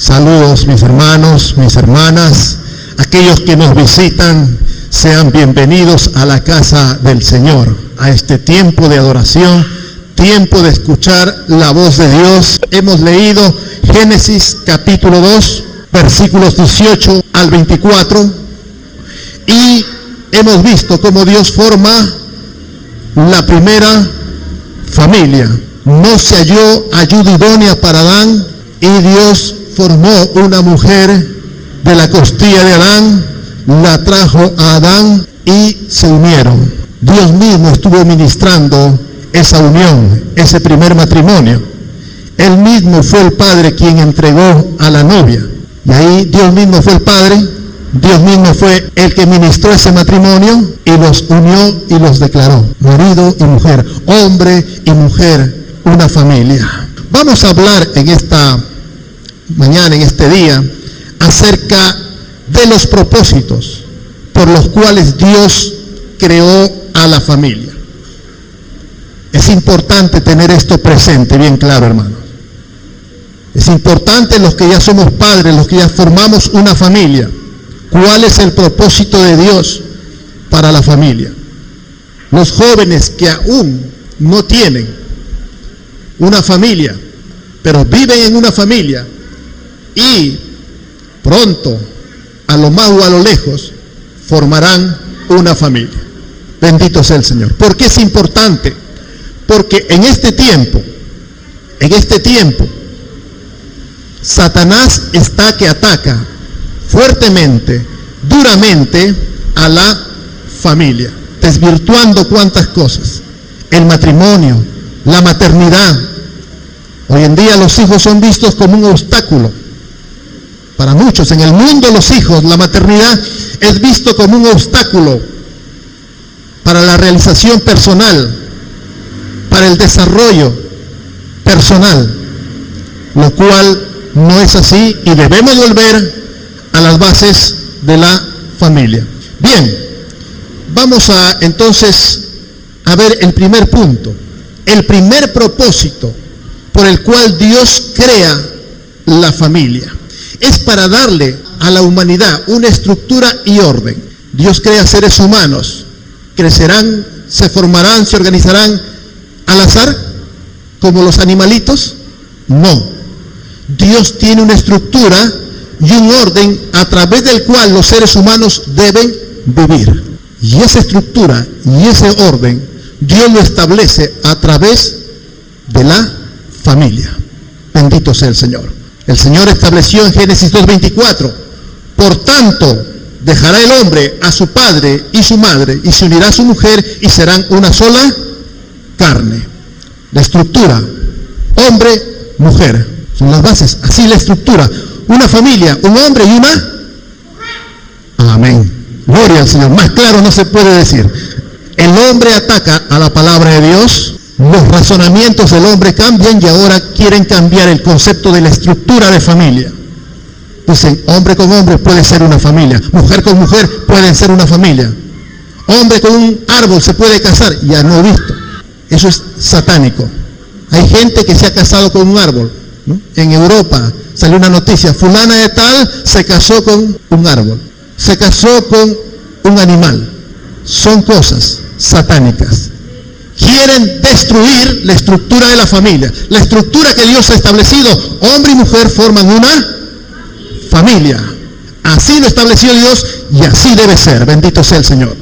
Saludos mis hermanos, mis hermanas, aquellos que nos visitan, sean bienvenidos a la casa del Señor, a este tiempo de adoración, tiempo de escuchar la voz de Dios. Hemos leído Génesis capítulo 2, versículos 18 al 24, y hemos visto cómo Dios forma la primera familia. No se halló ayuda idónea para Adán, y Dios formó una mujer de la costilla de Adán, la trajo a Adán y se unieron. Dios mismo estuvo ministrando esa unión, ese primer matrimonio. Él mismo fue el padre quien entregó a la novia. Y ahí Dios mismo fue el padre, Dios mismo fue el que ministró ese matrimonio y los unió y los declaró marido y mujer, hombre y mujer, una familia. Vamos a hablar en esta mañana, en este día, acerca de los propósitos por los cuales Dios creó a la familia. Es importante tener esto presente, bien claro, hermanos. Es importante, los que ya somos padres, los que ya formamos una familia, ¿cuál es el propósito de Dios para la familia? Los jóvenes que aún no tienen una familia, pero viven en una familia, y pronto, a lo más o a lo lejos, formarán una familia. Bendito sea el Señor. ¿Por qué es importante? Porque en este tiempo, Satanás está que ataca fuertemente, duramente a la familia, desvirtuando cuantas cosas. El matrimonio, la maternidad. Hoy en día los hijos son vistos como un obstáculo. Para muchos en el mundo, los hijos, la maternidad es visto como un obstáculo para la realización personal, para el desarrollo personal, lo cual no es así, y debemos volver a las bases de la familia. Bien, vamos entonces a ver el primer punto, el primer propósito por el cual Dios crea la familia. Es para darle a la humanidad una estructura y orden. Dios crea seres humanos, crecerán, se formarán, se organizarán al azar, como los animalitos. No, Dios tiene una estructura y un orden a través del cual los seres humanos deben vivir. Y esa estructura y ese orden, Dios lo establece a través de la familia. Bendito sea el Señor. El Señor estableció en Génesis 2:24, por tanto, dejará el hombre a su padre y su madre, y se unirá a su mujer, y serán una sola carne. La estructura, hombre, mujer, son las bases. Así la estructura, una familia, un hombre y una. Amén. Gloria al Señor. Más claro no se puede decir. El hombre ataca a la palabra de Dios. Los razonamientos del hombre cambian y ahora quieren cambiar el concepto de la estructura de familia. Dicen, hombre con hombre puede ser una familia, mujer con mujer pueden ser una familia, hombre con un árbol se puede casar. Ya no he visto. Eso es satánico. Hay gente que se ha casado con un árbol, ¿no? En Europa salió una noticia, fulana de tal se casó con un árbol, se casó con un animal. Son cosas satánicas. Quieren destruir la estructura de la familia, la estructura que Dios ha establecido. Hombre y mujer forman una familia. Así lo estableció Dios y así debe ser. Bendito sea el Señor.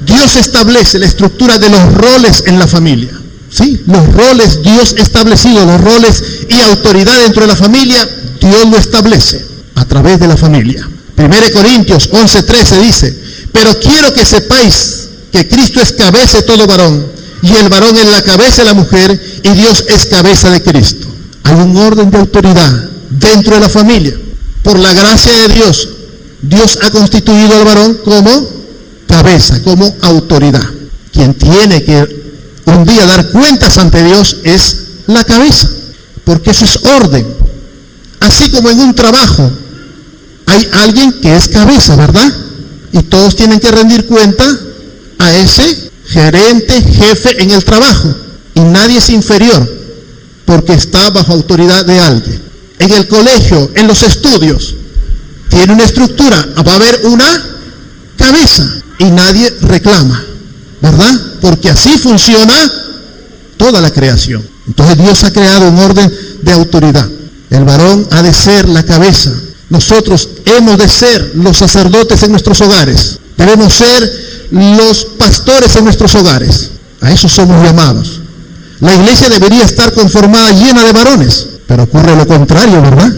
Dios establece la estructura de los roles en la familia. Sí, los roles Dios establecido, los roles y autoridad dentro de la familia, Dios lo establece a través de la familia. 1 Corintios 11:13 dice, pero quiero que sepáis que Cristo es cabeza de todo varón, y el varón es la cabeza de la mujer, y Dios es cabeza de Cristo. Hay un orden de autoridad dentro de la familia. Por la gracia de Dios, Dios ha constituido al varón como cabeza, como autoridad. Quien tiene que un día dar cuentas ante Dios es la cabeza, porque eso es orden. Así como en un trabajo hay alguien que es cabeza, ¿verdad? Y todos tienen que rendir cuenta a ese gerente, jefe en el trabajo, y nadie es inferior porque está bajo autoridad de alguien. en el colegio, en los estudios, tiene una estructura, va a haber una cabeza y nadie reclama, ¿verdad? Porque así funciona toda la creación. Entonces Dios ha creado un orden de autoridad. El varón ha de ser la cabeza. Nosotros hemos de ser los sacerdotes en nuestros hogares. Debemos ser los pastores en nuestros hogares. A eso somos llamados. La iglesia debería estar conformada, llena de varones, pero ocurre lo contrario, ¿verdad?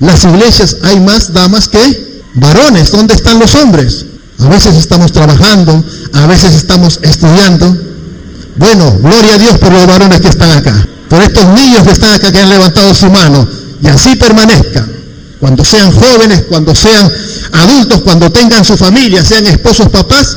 Las iglesias hay más damas que varones. ¿Dónde están los hombres? A veces estamos trabajando, a veces estamos estudiando. Bueno, gloria a Dios por los varones que están acá, por estos niños que están acá, que han levantado su mano, y así permanezcan. Cuando sean jóvenes, cuando sean adultos, cuando tengan su familia, sean esposos, papás,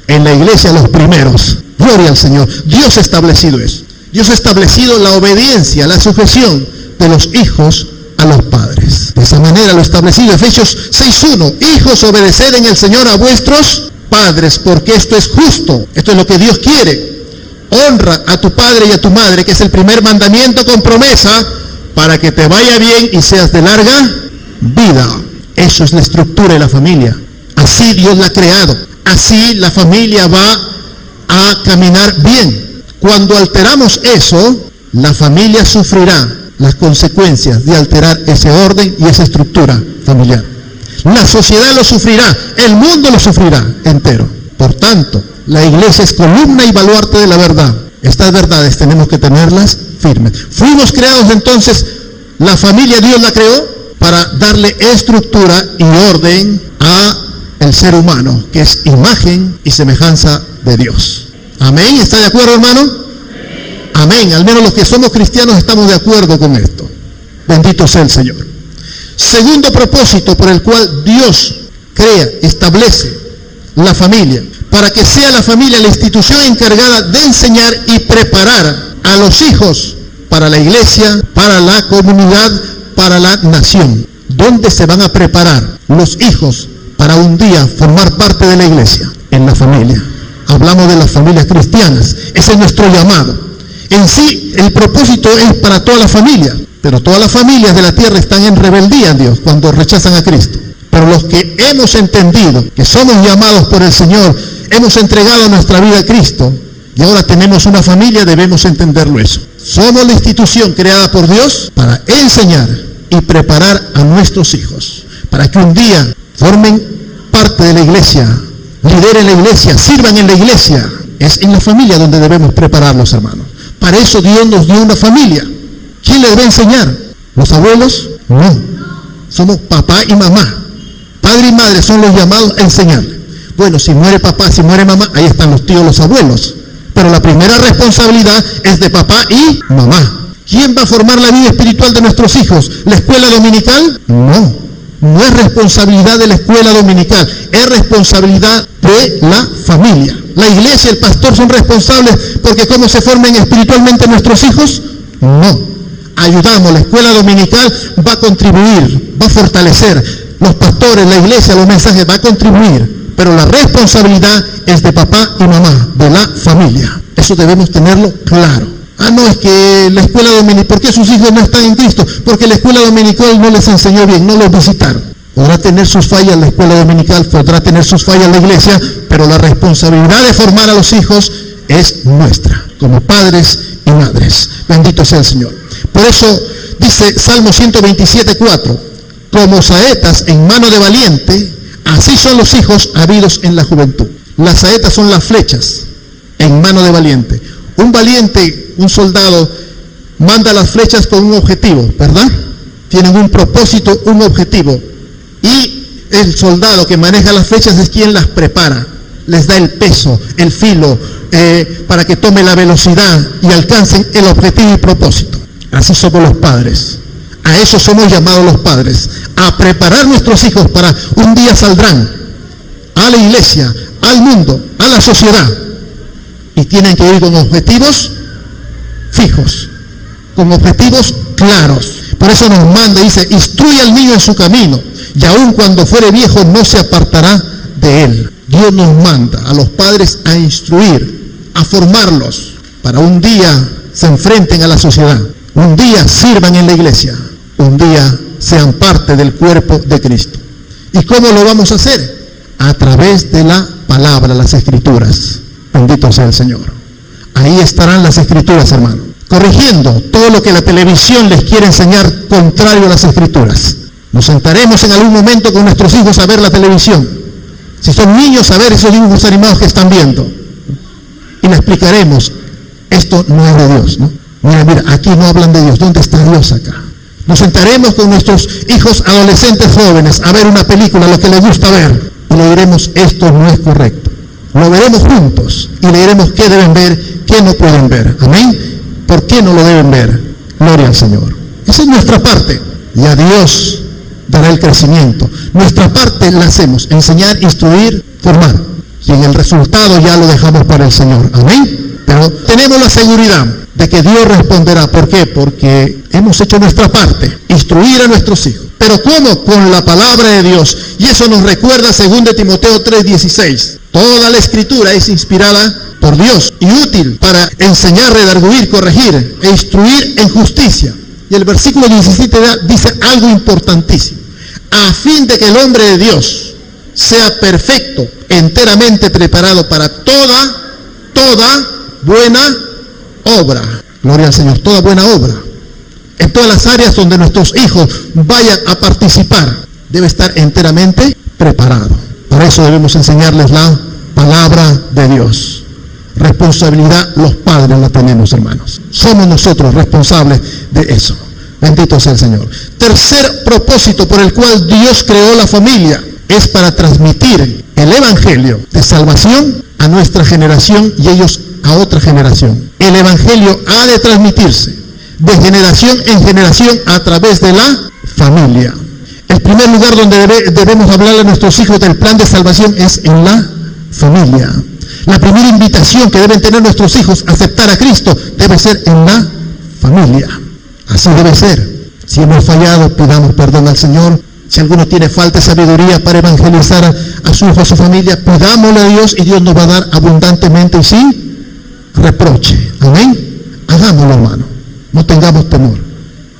en la iglesia los primeros. Gloria al Señor. Dios ha establecido eso. Dios ha establecido la obediencia, la sujeción de los hijos a los padres. De esa manera lo ha establecido. Efesios 6:1. Hijos, obedeced en el Señor a vuestros padres, porque esto es justo. Esto es lo que Dios quiere. Honra a tu padre y a tu madre, que es el primer mandamiento con promesa, para que te vaya bien y seas de larga vida. Eso es la estructura de la familia. Así Dios la ha creado. Así la familia va a caminar bien. Cuando alteramos eso, la familia sufrirá las consecuencias de alterar ese orden y esa estructura familiar. La sociedad lo sufrirá, el mundo lo sufrirá entero. Por tanto, la iglesia es columna y baluarte de la verdad. Estas verdades tenemos que tenerlas firmes. Fuimos creados entonces, la familia Dios la creó para darle estructura y orden a el ser humano, que es imagen y semejanza de Dios. Amén. ¿Está de acuerdo, hermano? Amén. Al menos los que somos cristianos estamos de acuerdo con esto. Bendito sea el Señor. Segundo propósito por el cual Dios crea, establece la familia, para que sea la familia la institución encargada de enseñar y preparar a los hijos para la iglesia, para la comunidad, para la nación. ¿Dónde se van a preparar los hijos para un día formar parte de la iglesia? En la familia. Hablamos de las familias cristianas. Ese es nuestro llamado. En sí, el propósito es para toda la familia, pero todas las familias de la tierra están en rebeldía a Dios cuando rechazan a Cristo. Pero los que hemos entendido que somos llamados por el Señor, hemos entregado nuestra vida a Cristo y ahora tenemos una familia, debemos entenderlo eso. Somos la institución creada por Dios para enseñar y preparar a nuestros hijos, para que un día formen parte de la iglesia, lideren la iglesia, sirvan en la iglesia. Es en la familia donde debemos prepararlos, hermanos. Para eso Dios nos dio una familia. ¿Quién les va a enseñar? ¿Los abuelos? No. Somos papá y mamá. Padre y madre son los llamados a enseñar. Bueno, si muere papá, si muere mamá, ahí están los tíos, los abuelos. Pero la primera responsabilidad es de papá y mamá. ¿Quién va a formar la vida espiritual de nuestros hijos? ¿La escuela dominical? No. No es responsabilidad de la escuela dominical. Es responsabilidad de la familia. La iglesia, el pastor son responsables porque cómo se formen espiritualmente nuestros hijos. No. Ayudamos. La escuela dominical va a contribuir, va a fortalecer. Los pastores, la iglesia, los mensajes, va a contribuir. Pero la responsabilidad es de papá y mamá, de la familia. Eso debemos tenerlo claro. No, es que la escuela dominical, ¿por qué sus hijos no están en Cristo? Porque la escuela dominical no les enseñó bien, no los visitaron. Podrá tener sus fallas la escuela dominical, podrá tener sus fallas la iglesia, pero la responsabilidad de formar a los hijos es nuestra, como padres y madres. Bendito sea el Señor. Por eso dice Salmo 127:4, como saetas en mano de valiente, así son los hijos habidos en la juventud. Las saetas son las flechas en mano de valiente. Un valiente, un soldado, manda las flechas con un objetivo, ¿verdad? Tienen un propósito, un objetivo. Y el soldado que maneja las flechas es quien las prepara. Les da el peso, el filo, para que tome la velocidad y alcancen el objetivo y propósito. Así somos los padres. A eso somos llamados los padres. A preparar nuestros hijos para un día saldrán a la iglesia, al mundo, a la sociedad. Y tienen que ir con objetivos fijos, con objetivos claros. Por eso nos manda, dice, instruye al niño en su camino, y aun cuando fuere viejo no se apartará de él. Dios nos manda a los padres a instruir, a formarlos, para un día se enfrenten a la sociedad, un día sirvan en la iglesia, un día sean parte del cuerpo de Cristo. ¿Y cómo lo vamos a hacer? A través de la palabra, las Escrituras. Bendito sea el Señor. Ahí estarán las Escrituras, hermano, corrigiendo todo lo que la televisión les quiere enseñar contrario a las Escrituras. Nos sentaremos en algún momento con nuestros hijos a ver la televisión. Si son niños, a ver esos dibujos animados que están viendo. Y le explicaremos, esto no es de Dios, ¿no? Mira, aquí no hablan de Dios. ¿Dónde está Dios acá? Nos sentaremos con nuestros hijos adolescentes jóvenes a ver una película, lo que les gusta ver. Y le diremos, esto no es correcto. Lo veremos juntos y le diremos qué deben ver, qué no pueden ver. Amén. ¿Por qué no lo deben ver? Gloria al Señor. Esa es nuestra parte. Y a Dios dará el crecimiento. Nuestra parte la hacemos, enseñar, instruir, formar. Y en el resultado ya lo dejamos para el Señor. Amén. Pero tenemos la seguridad de que Dios responderá. ¿Por qué? Porque hemos hecho nuestra parte, instruir a nuestros hijos. ¿Pero cómo? Con la palabra de Dios. Y eso nos recuerda 2 Timoteo 3:16. Toda la Escritura es inspirada por Dios y útil para enseñar, redarguir, corregir e instruir en justicia. Y el versículo 17 dice algo importantísimo. A fin de que el hombre de Dios sea perfecto, enteramente preparado para toda buena obra. Gloria al Señor, toda buena obra. En todas las áreas donde nuestros hijos vayan a participar, debe estar enteramente preparado. Para eso debemos enseñarles la palabra de Dios. Responsabilidad los padres la tenemos, hermanos. Somos nosotros responsables de eso. Bendito sea el Señor. Tercer propósito por el cual Dios creó la familia es para transmitir el evangelio de salvación a nuestra generación y ellos a otra generación. El evangelio ha de transmitirse de generación en generación a través de la familia. El primer lugar donde debemos hablarle a nuestros hijos del plan de salvación es en la familia. La primera invitación que deben tener nuestros hijos a aceptar a Cristo debe ser en la familia. Así debe ser. Si hemos fallado, pidamos perdón al Señor. Si alguno tiene falta de sabiduría para evangelizar a su hijo, a su familia, pidámosle a Dios y Dios nos va a dar abundantemente y sin reproche. Amén. Hagámoslo, hermano. No tengamos temor.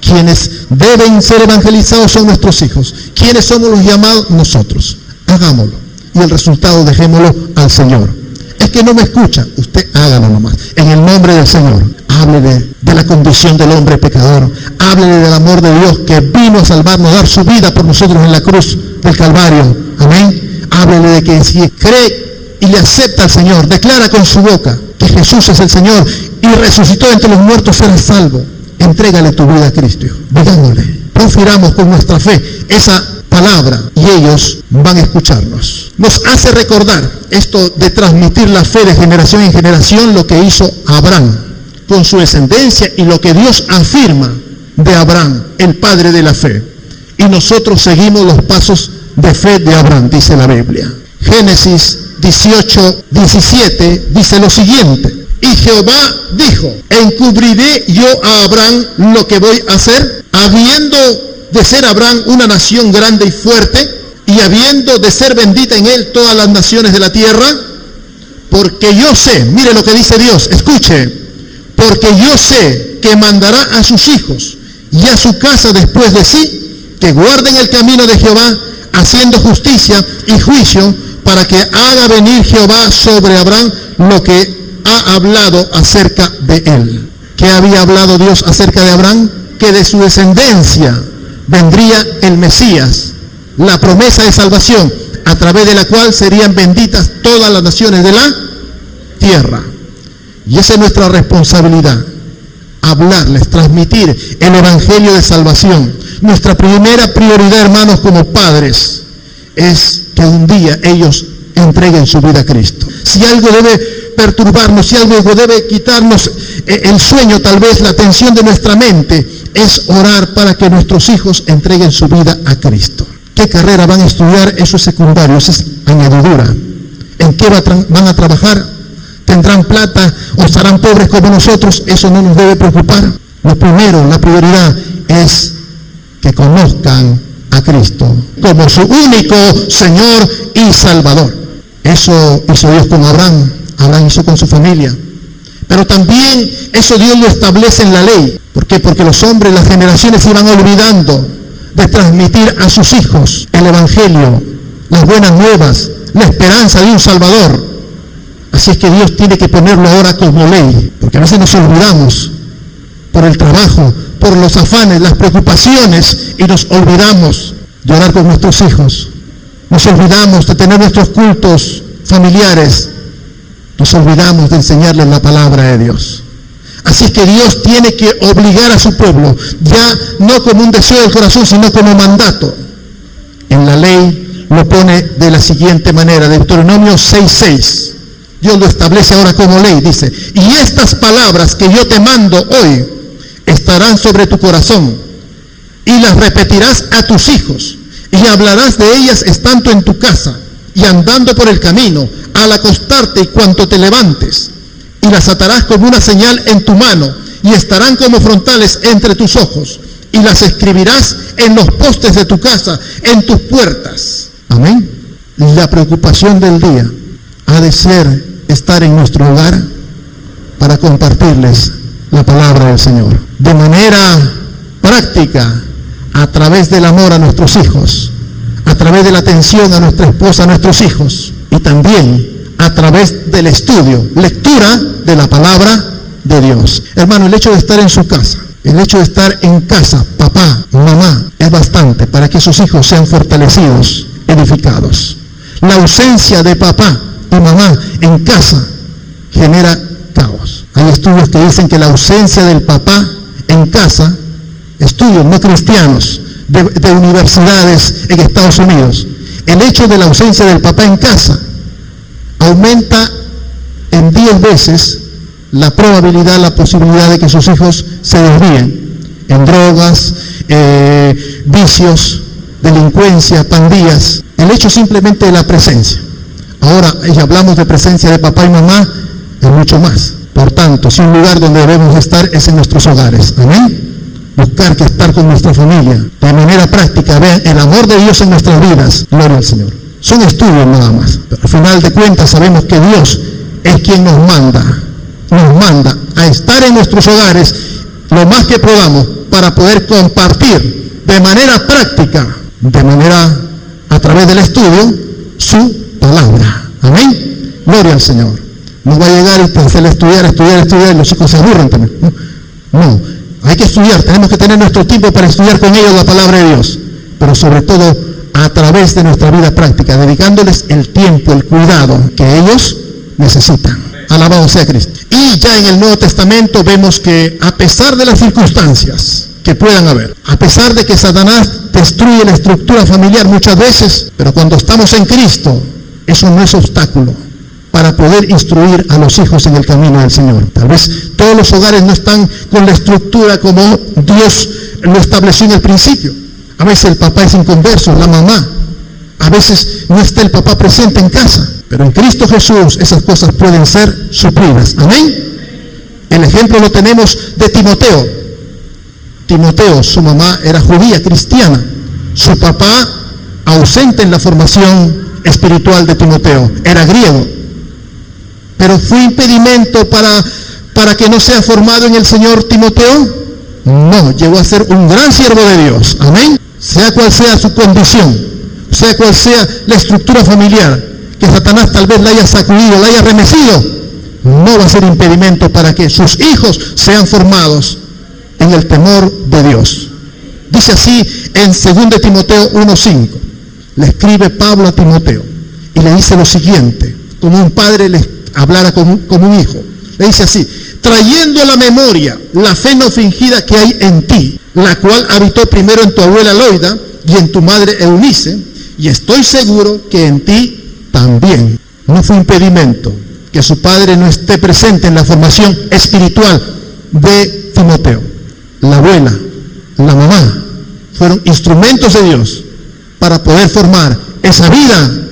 Quienes deben ser evangelizados son nuestros hijos. ¿Quiénes somos los llamados? Nosotros. Hagámoslo. Y el resultado dejémoslo al Señor. Es que no me escucha. Usted hágalo nomás. En el nombre del Señor. Háblele de la condición del hombre pecador. Háblele del amor de Dios que vino a salvarnos, a dar su vida por nosotros en la cruz del Calvario. Amén. Háblele de que si cree y le acepta al Señor, declara con su boca que Jesús es el Señor y resucitó entre los muertos, será salvo. Entrégale tu vida a Cristo. Digámosle, confiramos con nuestra fe esa palabra y ellos van a escucharnos. Nos hace recordar esto de transmitir la fe de generación en generación, lo que hizo Abraham con su descendencia y lo que Dios afirma de Abraham, el padre de la fe. Y nosotros seguimos los pasos de fe de Abraham, dice la Biblia. Génesis 18:17 dice lo siguiente: y Jehová dijo, encubriré yo a Abraham lo que voy a hacer, habiendo de ser Abraham una nación grande y fuerte, y habiendo de ser bendita en él todas las naciones de la tierra, porque yo sé, mire lo que dice Dios, escuche, porque yo sé que mandará a sus hijos y a su casa después de sí, que guarden el camino de Jehová, haciendo justicia y juicio, para que haga venir Jehová sobre Abraham lo que ha hablado acerca de él. ¿Qué había hablado Dios acerca de Abraham? Que de su descendencia vendría el Mesías, la promesa de salvación, a través de la cual serían benditas todas las naciones de la tierra. Y esa es nuestra responsabilidad, hablarles, transmitir el evangelio de salvación. Nuestra primera prioridad, hermanos, como padres, es que un día ellos entreguen su vida a Cristo. Si algo debe perturbarnos, si algo debe quitarnos el sueño, tal vez la atención de nuestra mente, es orar para que nuestros hijos entreguen su vida a Cristo. ¿Qué carrera van a estudiar? Eso es secundario, eso es añadidura. ¿En qué van a trabajar? ¿Tendrán plata o estarán pobres como nosotros? Eso no nos debe preocupar. Lo primero, la prioridad es que conozcan a Cristo como su único Señor y Salvador. Eso hizo Dios con Abraham, Abraham hizo con su familia. Pero también eso Dios lo establece en la ley. ¿Por qué? Porque los hombres, las generaciones se iban olvidando de transmitir a sus hijos el Evangelio, las buenas nuevas, la esperanza de un Salvador. Así es que Dios tiene que ponerlo ahora como ley, porque a veces nos olvidamos por el trabajo, por los afanes, las preocupaciones, y nos olvidamos de orar con nuestros hijos. Nos olvidamos de tener nuestros cultos familiares. Nos olvidamos de enseñarles la palabra de Dios. Así es que Dios tiene que obligar a su pueblo, ya no como un deseo del corazón, sino como mandato. En la ley lo pone de la siguiente manera, Deuteronomio 6:6. Dios lo establece ahora como ley, dice: y estas palabras que yo te mando hoy estarán sobre tu corazón, y las repetirás a tus hijos, y hablarás de ellas estando en tu casa, y andando por el camino, al acostarte y cuando te levantes, y las atarás como una señal en tu mano, y estarán como frontales entre tus ojos, y las escribirás en los postes de tu casa, en tus puertas. Amén. La preocupación del día ha de ser estar en nuestro hogar para compartirles la palabra del Señor. De manera práctica, a través del amor a nuestros hijos, a través de la atención a nuestra esposa, a nuestros hijos, y también a través del estudio, lectura de la palabra de Dios. Hermano, el hecho de estar en su casa, el hecho de estar en casa, papá, mamá, es bastante para que sus hijos sean fortalecidos, edificados. La ausencia de papá y mamá en casa genera caos. Hay estudios que dicen que la ausencia del papá en casa, estudios no cristianos de universidades en Estados Unidos, el hecho de la ausencia del papá en casa aumenta en 10 veces la probabilidad, la posibilidad de que sus hijos se desvíen en drogas, vicios, delincuencia, pandillas. El hecho simplemente de la presencia. Ahora, ya hablamos de presencia de papá y mamá, es mucho más. Por tanto, si un lugar donde debemos estar es en nuestros hogares. Amén. Buscar que estar con nuestra familia de manera práctica, vean el amor de Dios en nuestras vidas. Gloria al Señor. Son estudios nada más, pero al final de cuentas sabemos que Dios es quien nos manda a estar en nuestros hogares lo más que podamos para poder compartir de manera práctica, de manera a través del estudio, su palabra. Amén. Gloria al Señor. No va a llegar y hacer estudiar y los chicos se aburren también. No, hay que estudiar, tenemos que tener nuestro tiempo para estudiar con ellos la palabra de Dios, pero sobre todo a través de nuestra vida práctica, dedicándoles el tiempo, el cuidado que ellos necesitan. Alabado sea Cristo. Y ya en el Nuevo Testamento vemos que a pesar de las circunstancias que puedan haber, a pesar de que Satanás destruye la estructura familiar muchas veces, pero cuando estamos en Cristo, eso no es obstáculo para poder instruir a los hijos en el camino del Señor. Tal vez todos los hogares no están con la estructura como Dios lo estableció en el principio. A veces el papá es inconverso, la mamá. A veces no está el papá presente en casa. Pero en Cristo Jesús esas cosas pueden ser suplidas. Amén. El ejemplo lo tenemos de Timoteo. Timoteo, su mamá era judía, cristiana. Su papá, ausente en la formación espiritual de Timoteo, era griego. Pero ¿fue impedimento para que no sea formado en el Señor Timoteo? No, llegó a ser un gran siervo de Dios. Amén. Sea cual sea su condición, sea cual sea la estructura familiar, que Satanás tal vez la haya sacudido, la haya remecido, no va a ser impedimento para que sus hijos sean formados en el temor de Dios. Dice así en 2 Timoteo 1:5. Le escribe Pablo a Timoteo y le dice lo siguiente, como un padre le hablara como un hijo. Le dice así: trayendo a la memoria la fe no fingida que hay en ti, la cual habitó primero en tu abuela Loida y en tu madre Eunice, y estoy seguro que en ti también. No fue impedimento que su padre no esté presente en la formación espiritual de Timoteo. La abuela, la mamá, fueron instrumentos de Dios para poder formar esa vida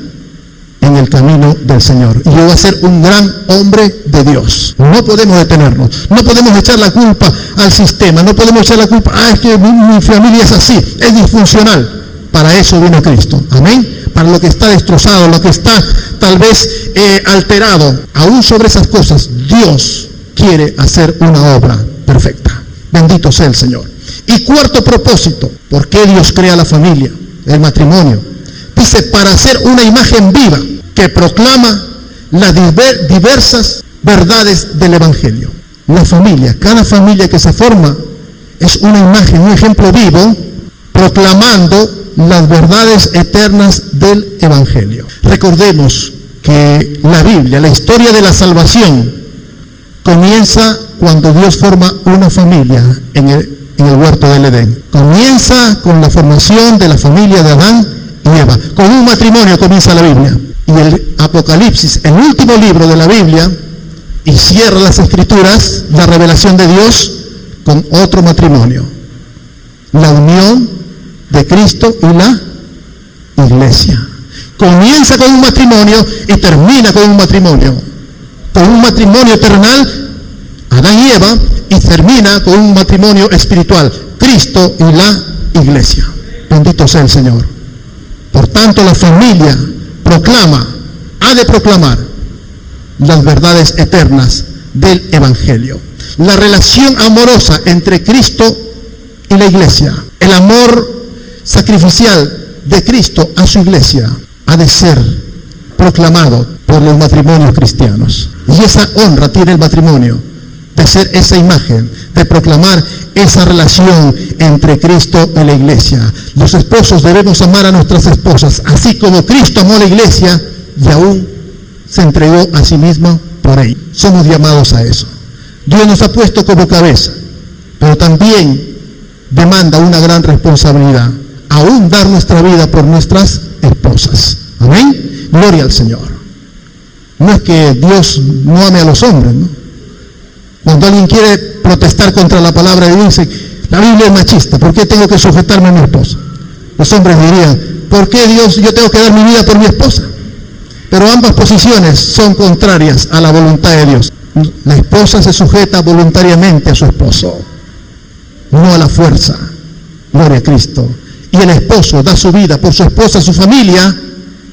en el camino del Señor. Y yo voy a ser un gran hombre de Dios. No podemos detenernos. No podemos echar la culpa al sistema. No podemos echar la culpa, es que mi familia es así, es disfuncional. Para eso vino Cristo. Amén. Para lo que está destrozado, lo que está tal vez alterado, aún sobre esas cosas, Dios quiere hacer una obra perfecta. Bendito sea el Señor. Y cuarto propósito, ¿por qué Dios crea la familia, el matrimonio? Dice, para hacer una imagen viva que proclama las diversas verdades del Evangelio. La familia, cada familia que se forma es una imagen, un ejemplo vivo, proclamando las verdades eternas del Evangelio. Recordemos que la Biblia, la historia de la salvación, comienza cuando Dios forma una familia en el huerto del Edén. Comienza con la formación de la familia de Adán y Eva. Con un matrimonio comienza la Biblia. Y el Apocalipsis, el último libro de la Biblia, y cierra las Escrituras, la revelación de Dios, con otro matrimonio. La unión de Cristo y la iglesia. Comienza con un matrimonio y termina con un matrimonio. Con un matrimonio terrenal, Adán y Eva, y termina con un matrimonio espiritual, Cristo y la iglesia. Bendito sea el Señor. Por tanto, la familia ha de proclamar las verdades eternas del Evangelio. La relación amorosa entre Cristo y la iglesia, el amor sacrificial de Cristo a su iglesia, ha de ser proclamado por los matrimonios cristianos. Y esa honra tiene el matrimonio, de ser esa imagen, de proclamar esa relación entre Cristo y la iglesia. Los esposos debemos amar a nuestras esposas, así como Cristo amó a la iglesia y aún se entregó a sí mismo por ella. Somos llamados a eso. Dios nos ha puesto como cabeza, pero también demanda una gran responsabilidad, aún dar nuestra vida por nuestras esposas. Amén. Gloria al Señor. No es que Dios no ame a los hombres, ¿no? Cuando alguien quiere protestar contra la palabra de Dios, dice, la Biblia es machista, ¿por qué tengo que sujetarme a mi esposa? Los hombres dirían, ¿por qué yo tengo que dar mi vida por mi esposa? Pero ambas posiciones son contrarias a la voluntad de Dios. La esposa se sujeta voluntariamente a su esposo, no a la fuerza. Gloria a Cristo. Y el esposo da su vida por su esposa, su familia,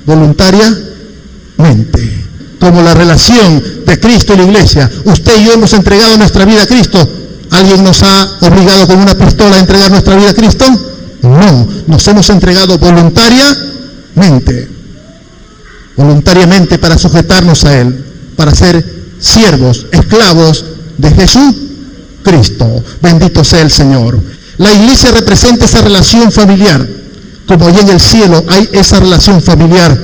voluntariamente. Como la relación de Cristo y la iglesia. Usted y yo hemos entregado nuestra vida a Cristo. ¿Alguien nos ha obligado con una pistola a entregar nuestra vida a Cristo? No, nos hemos entregado voluntariamente. Voluntariamente para sujetarnos a Él, para ser siervos, esclavos de Jesucristo. Bendito sea el Señor. La iglesia representa esa relación familiar. Como allá en el cielo hay esa relación familiar.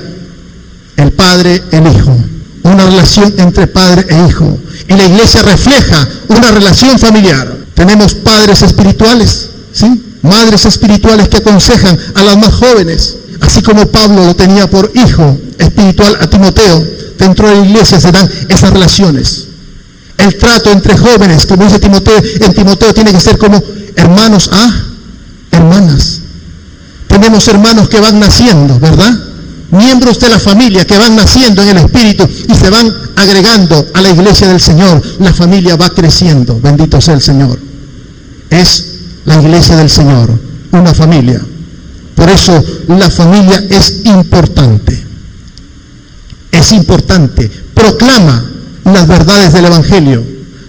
El Padre, el Hijo. Una relación entre padre e hijo. Y la iglesia refleja una relación familiar. Tenemos padres espirituales, ¿sí? Madres espirituales que aconsejan a las más jóvenes. Así como Pablo lo tenía por hijo espiritual a Timoteo, dentro de la iglesia se dan esas relaciones. El trato entre jóvenes, como dice Timoteo, en Timoteo tiene que ser como hermanos a hermanas. Tenemos hermanos que van naciendo, ¿verdad? Miembros de la familia que van naciendo en el Espíritu y se van agregando a la iglesia del Señor. La familia va creciendo, bendito sea el Señor. Es la iglesia del Señor, una familia. Por eso la familia es importante. Es importante. Proclama las verdades del Evangelio.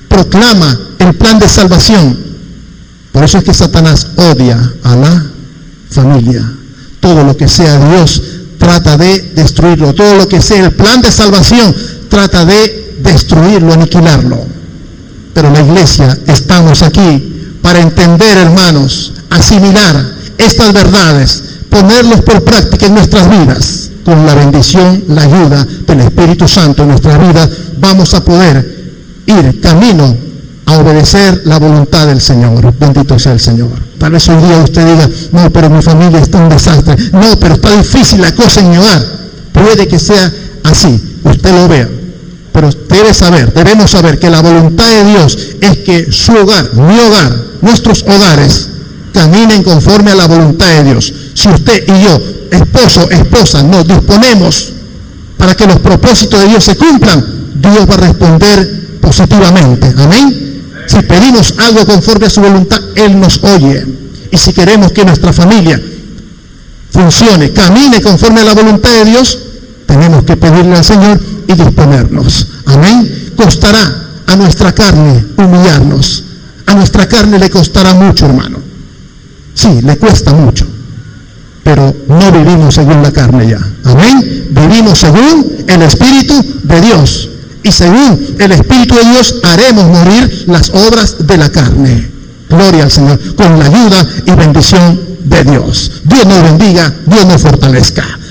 Proclama el plan de salvación. Por eso es que Satanás odia a la familia. Todo lo que sea Dios trata de destruirlo. Todo lo que sea el plan de salvación trata de destruirlo, aniquilarlo. Pero la iglesia, estamos aquí para entender, hermanos, asimilar estas verdades, ponerlos por práctica en nuestras vidas. Con la bendición, la ayuda del Espíritu Santo en nuestras vidas, vamos a poder ir camino a obedecer la voluntad del Señor. Bendito sea el Señor. Tal vez hoy día usted diga, no, pero mi familia está un desastre. No, pero está difícil la cosa en mi hogar. Puede que sea así, usted lo vea. Pero debemos saber que la voluntad de Dios es que su hogar, mi hogar, nuestros hogares, caminen conforme a la voluntad de Dios. Si usted y yo, esposo, esposa, nos disponemos para que los propósitos de Dios se cumplan, Dios va a responder positivamente. Amén. Si pedimos algo conforme a su voluntad, Él nos oye. Y si queremos que nuestra familia funcione, camine conforme a la voluntad de Dios, tenemos que pedirle al Señor y disponernos. Amén. Costará a nuestra carne humillarnos. A nuestra carne le costará mucho, hermano. Sí, le cuesta mucho, pero no vivimos según la carne ya. Amén. Vivimos según el Espíritu de Dios. Y según el Espíritu de Dios haremos morir las obras de la carne. Gloria al Señor, con la ayuda y bendición de Dios. Dios nos bendiga, Dios nos fortalezca.